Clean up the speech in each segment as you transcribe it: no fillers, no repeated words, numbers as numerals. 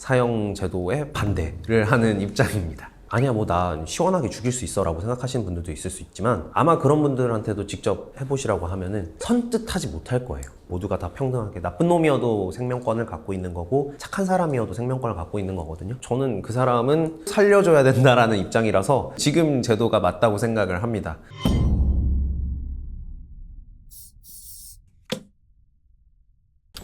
사형제도에 반대를 하는 입장입니다. 아니야 뭐 나 시원하게 죽일 수 있어 라고 생각하시는 분들도 있을 수 있지만 아마 그런 분들한테도 직접 해보시라고 하면은 선뜻하지 못할 거예요. 모두가 다 평등하게 나쁜 놈이어도 생명권을 갖고 있는 거고 착한 사람이어도 생명권을 갖고 있는 거거든요. 저는 그 사람은 살려줘야 된다라는 입장이라서 지금 제도가 맞다고 생각을 합니다.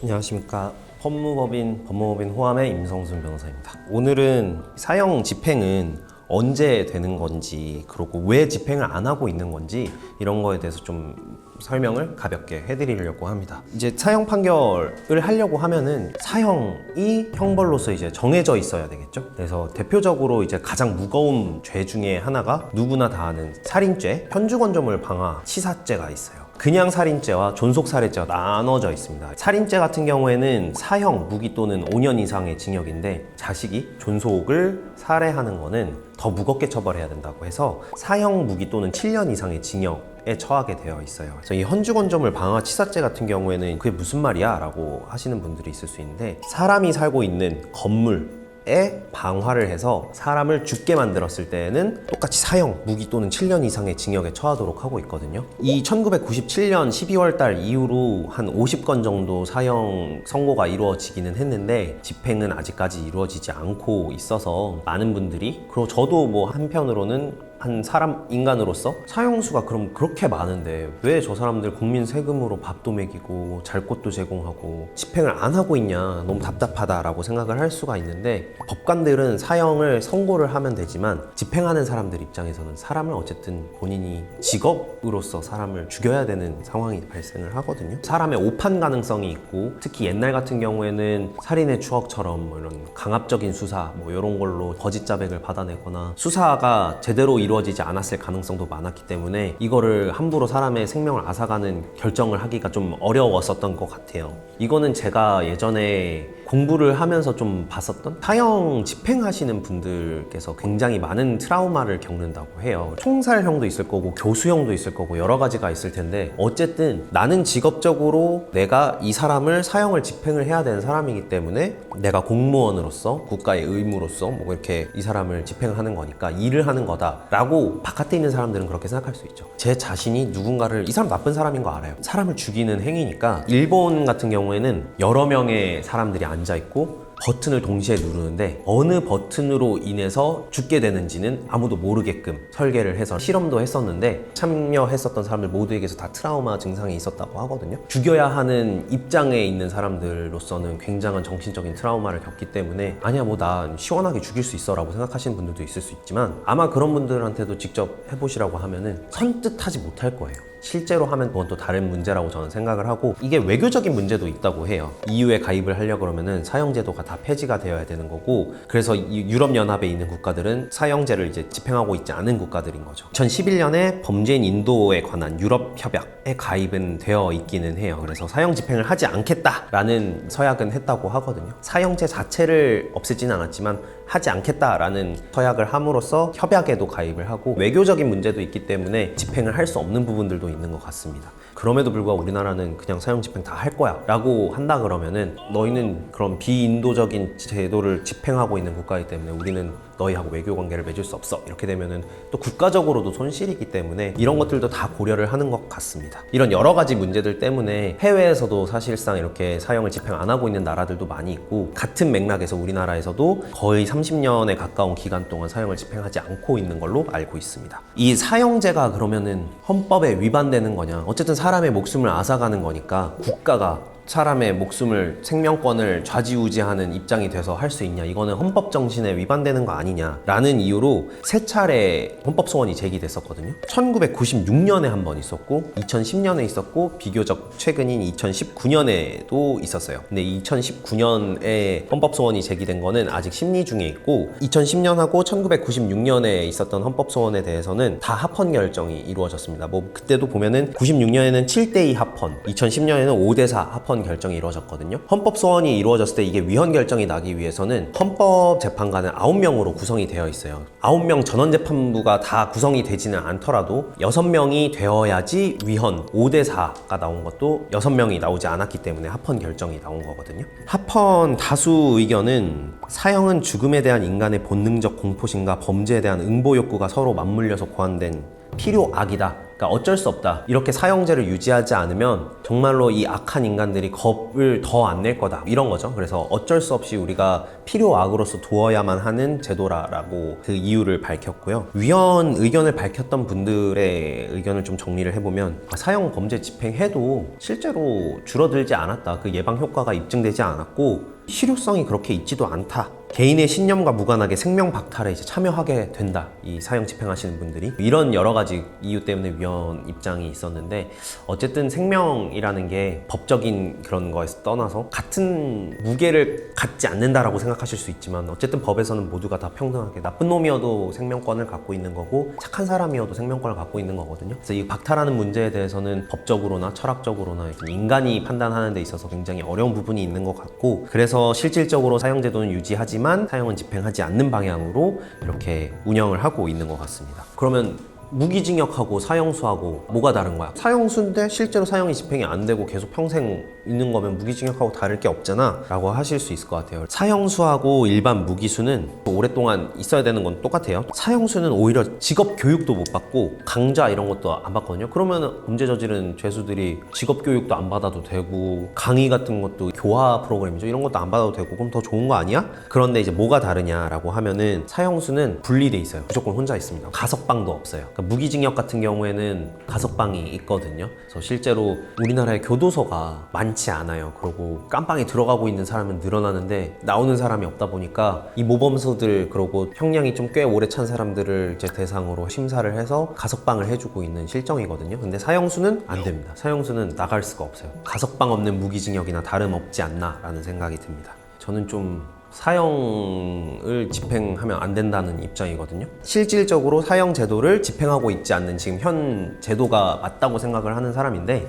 안녕하십니까. 법무법인 호암의 임성순 변호사입니다. 오늘은 사형 집행은 언제 되는 건지, 그리고 왜 집행을 안 하고 있는 건지 이런 거에 대해서 좀 설명을 가볍게 해드리려고 합니다. 이제 사형 판결을 하려고 하면은 사형이 형벌로서 이제 정해져 있어야 되겠죠. 그래서 대표적으로 이제 가장 무거운 죄 중에 하나가 누구나 다 아는 살인죄, 현주건조물 방화, 치사죄가 있어요. 그냥 살인죄와 존속살해죄가 나눠져 있습니다. 살인죄 같은 경우에는 사형, 무기 또는 5년 이상의 징역인데 자식이 존속을 살해하는 거는 더 무겁게 처벌해야 된다고 해서 사형, 무기 또는 7년 이상의 징역에 처하게 되어 있어요. 그래서 이 현주건조물 방화 치사죄 같은 경우에는 그게 무슨 말이야? 라고 하시는 분들이 있을 수 있는데 사람이 살고 있는 건물 에 방화를 해서 사람을 죽게 만들었을 때에는 똑같이 사형, 무기 또는 7년 이상의 징역에 처하도록 하고 있거든요. 이 1997년 12월 달 이후로 한 50건 정도 사형 선고가 이루어지기는 했는데 집행은 아직까지 이루어지지 않고 있어서 많은 분들이, 그리고 저도 뭐 한편으로는 한 사람, 인간으로서 사형수가 그럼 그렇게 많은데 왜 저 사람들 국민 세금으로 밥도 먹이고 잘 곳도 제공하고 집행을 안 하고 있냐, 너무 답답하다라고 생각을 할 수가 있는데, 법관들은 사형을 선고를 하면 되지만 집행하는 사람들 입장에서는 사람을 어쨌든 본인이 직업으로서 사람을 죽여야 되는 상황이 발생을 하거든요. 사람의 오판 가능성이 있고, 특히 옛날 같은 경우에는 살인의 추억처럼 뭐 이런 강압적인 수사 뭐 이런 걸로 거짓 자백을 받아내거나 수사가 제대로 이루어지지 않았을 가능성도 많았기 때문에 이거를 함부로 사람의 생명을 앗아가는 결정을 하기가 좀 어려웠었던 것 같아요. 이거는 제가 예전에 공부를 하면서 좀 봤었던, 사형 집행하시는 분들께서 굉장히 많은 트라우마를 겪는다고 해요. 총살형도 있을 거고 교수형도 있을 거고 여러 가지가 있을 텐데, 어쨌든 나는 직업적으로 내가 이 사람을 사형을 집행을 해야 되는 사람이기 때문에 내가 공무원으로서 국가의 의무로서 뭐 이렇게 이 사람을 집행하는 거니까 일을 하는 거다 라고 바깥에 있는 사람들은 그렇게 생각할 수 있죠. 제 자신이 누군가를, 이 사람 나쁜 사람인 거 알아요. 사람을 죽이는 행위니까. 일본 같은 경우에는 여러 명의 사람들이 앉아있고 버튼을 동시에 누르는데 어느 버튼으로 인해서 죽게 되는지는 아무도 모르게끔 설계를 해서 실험도 했었는데, 참여했었던 사람들 모두에게서 다 트라우마 증상이 있었다고 하거든요. 죽여야 하는 입장에 있는 사람들로서는 굉장한 정신적인 트라우마를 겪기 때문에 아니야 뭐 나 시원하게 죽일 수 있어 라고 생각하시는 분들도 있을 수 있지만 아마 그런 분들한테도 직접 해보시라고 하면은 선뜻하지 못할 거예요. 실제로 하면 그건 또 다른 문제라고 저는 생각을 하고, 이게 외교적인 문제도 있다고 해요. EU에 가입을 하려고 그러면은 사형제도가 다 폐지가 되어야 되는 거고, 그래서 유럽연합에 있는 국가들은 사형제를 이제 집행하고 있지 않은 국가들인 거죠. 2011년에 범죄인 인도에 관한 유럽협약에 가입은 되어 있기는 해요. 그래서 사형 집행을 하지 않겠다라는 서약은 했다고 하거든요. 사형제 자체를 없애지는 않았지만 하지 않겠다라는 서약을 함으로써 협약에도 가입을 하고, 외교적인 문제도 있기 때문에 집행을 할 수 없는 부분들도 있는 것 같습니다. 그럼에도 불구하고 우리나라는 그냥 사형 집행 다 할 거야 라고 한다 그러면은 너희는 그런 비인도적인 제도를 집행하고 있는 국가이기 때문에 우리는 너희하고 외교 관계를 맺을 수 없어, 이렇게 되면은 또 국가적으로도 손실이기 때문에 이런 것들도 다 고려를 하는 것 같습니다. 이런 여러 가지 문제들 때문에 해외에서도 사실상 이렇게 사형을 집행 안 하고 있는 나라들도 많이 있고, 같은 맥락에서 우리나라에서도 거의 30년에 가까운 기간 동안 사형을 집행하지 않고 있는 걸로 알고 있습니다. 이 사형제가 그러면은 헌법에 위반되는 거냐? 어쨌든 사람의 목숨을 앗아가는 거니까 국가가 사람의 목숨을, 생명권을 좌지우지하는 입장이 돼서 할 수 있냐, 이거는 헌법 정신에 위반되는 거 아니냐라는 이유로 3차례 헌법 소원이 제기됐었거든요. 1996년에 한 번 있었고 2010년에 있었고 비교적 최근인 2019년에도 있었어요. 근데 2019년에 헌법 소원이 제기된 거는 아직 심리 중에 있고, 2010년하고 1996년에 있었던 헌법 소원에 대해서는 다 합헌 결정이 이루어졌습니다. 뭐 그때도 보면은 96년에는 7대2 합헌, 2010년에는 5대4 합헌 합헌 결정이 이루어졌거든요. 헌법 소원이 이루어졌을 때 이게 위헌 결정이 나기 위해서는 헌법재판관은 9명으로 구성이 되어 있어요. 9명 전원재판부가 다 구성이 되지는 않더라도 6명이 되어야지 위헌 5대 4가 나온 것도 6명이 나오지 않았기 때문에 합헌 결정이 나온 거거든요. 합헌 다수 의견은 사형은 죽음에 대한 인간의 본능적 공포심과 범죄에 대한 응보 욕구가 서로 맞물려서 고안된 필요악이다. 그러니까 어쩔 수 없다. 이렇게 사형제를 유지하지 않으면 정말로 이 악한 인간들이 겁을 더 안 낼 거다. 이런 거죠. 그래서 어쩔 수 없이 우리가 필요악으로서 두어야만 하는 제도라고 그 이유를 밝혔고요. 위헌 의견을 밝혔던 분들의 의견을 좀 정리를 해보면 사형 범죄 집행해도 실제로 줄어들지 않았다. 그 예방 효과가 입증되지 않았고 실효성이 그렇게 있지도 않다. 개인의 신념과 무관하게 생명 박탈에 이제 참여하게 된다. 이 사형 집행하시는 분들이 이런 여러 가지 이유 때문에 위헌 입장이 있었는데 어쨌든 생명이라는 게 법적인 그런 거에서 떠나서 같은 무게를 갖지 않는다라고 생각하실 수 있지만 어쨌든 법에서는 모두가 다 평등하게 나쁜 놈이어도 생명권을 갖고 있는 거고 착한 사람이어도 생명권을 갖고 있는 거거든요. 그래서 이 박탈하는 문제에 대해서는 법적으로나 철학적으로나 인간이 판단하는 데 있어서 굉장히 어려운 부분이 있는 것 같고 그래서 실질적으로 사형제도는 유지하지만 사형은 집행하지 않는 방향으로 이렇게 운영을 하고 있는 것 같습니다. 그러면 무기징역하고 사형수하고 뭐가 다른 거야? 사형수인데 실제로 사형이 집행이 안 되고 계속 평생 있는 거면 무기징역하고 다를 게 없잖아 라고 하실 수 있을 것 같아요. 사형수하고 일반 무기수는 오랫동안 있어야 되는 건 똑같아요. 사형수는 오히려 직업 교육도 못 받고 강좌 이런 것도 안 받거든요. 그러면 범죄 저지른 죄수들이 직업 교육도 안 받아도 되고 강의 같은 것도 교화 프로그램이죠. 이런 것도 안 받아도 되고 그럼 더 좋은 거 아니야? 그런데 이제 뭐가 다르냐라고 하면은 사형수는 분리돼 있어요. 무조건 혼자 있습니다. 가석방도 없어요. 무기징역 같은 경우에는 가석방이 있거든요. 그래서 실제로 우리나라의 교도소가 많지 않아요. 그리고 깜빵에 들어가고 있는 사람은 늘어나는데 나오는 사람이 없다 보니까 이 모범수들 그리고 형량이 좀 꽤 오래 찬 사람들을 이제 대상으로 심사를 해서 가석방을 해주고 있는 실정이거든요. 근데 사형수는 안 됩니다. 사형수는 나갈 수가 없어요. 가석방 없는 무기징역이나 다름없지 않나 라는 생각이 듭니다. 저는 좀 사형을 집행하면 안 된다는 입장이거든요. 실질적으로 사형 제도를 집행하고 있지 않는 지금 현 제도가 맞다고 생각을 하는 사람인데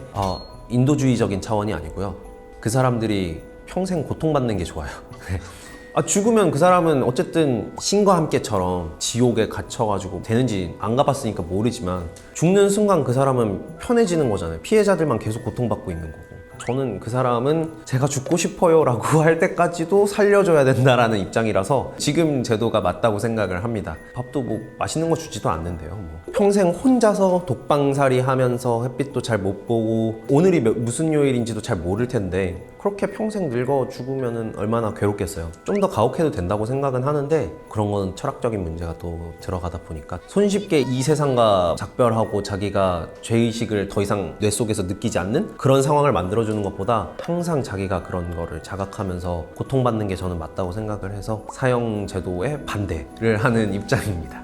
인도주의적인 차원이 아니고요. 그 사람들이 평생 고통받는 게 좋아요. 죽으면 그 사람은 어쨌든 신과 함께처럼 지옥에 gat혀가지고 되는지 안 가봤으니까 모르지만 죽는 순간 그 사람은 편해지는 거잖아요. 피해자들만 계속 고통받고 있는 거고. 저는 그 사람은 제가 죽고 싶어요 라고 할 때까지도 살려줘야 된다라는 입장이라서 지금 제도가 맞다고 생각을 합니다. 밥도 뭐 맛있는 거 주지도 않는데요. 평생 혼자서 독방살이 하면서 햇빛도 잘 못 보고 오늘이 무슨 요일인지도 잘 모를 텐데 그렇게 평생 늙어 죽으면 얼마나 괴롭겠어요. 좀 더 가혹해도 된다고 생각은 하는데 그런 건 철학적인 문제가 또 들어가다 보니까 손쉽게 이 세상과 작별하고 자기가 죄의식을 더 이상 뇌 속에서 느끼지 않는 그런 상황을 만들어주는 것보다 항상 자기가 그런 거를 자각하면서 고통받는 게 저는 맞다고 생각을 해서 사형 제도에 반대를 하는 입장입니다.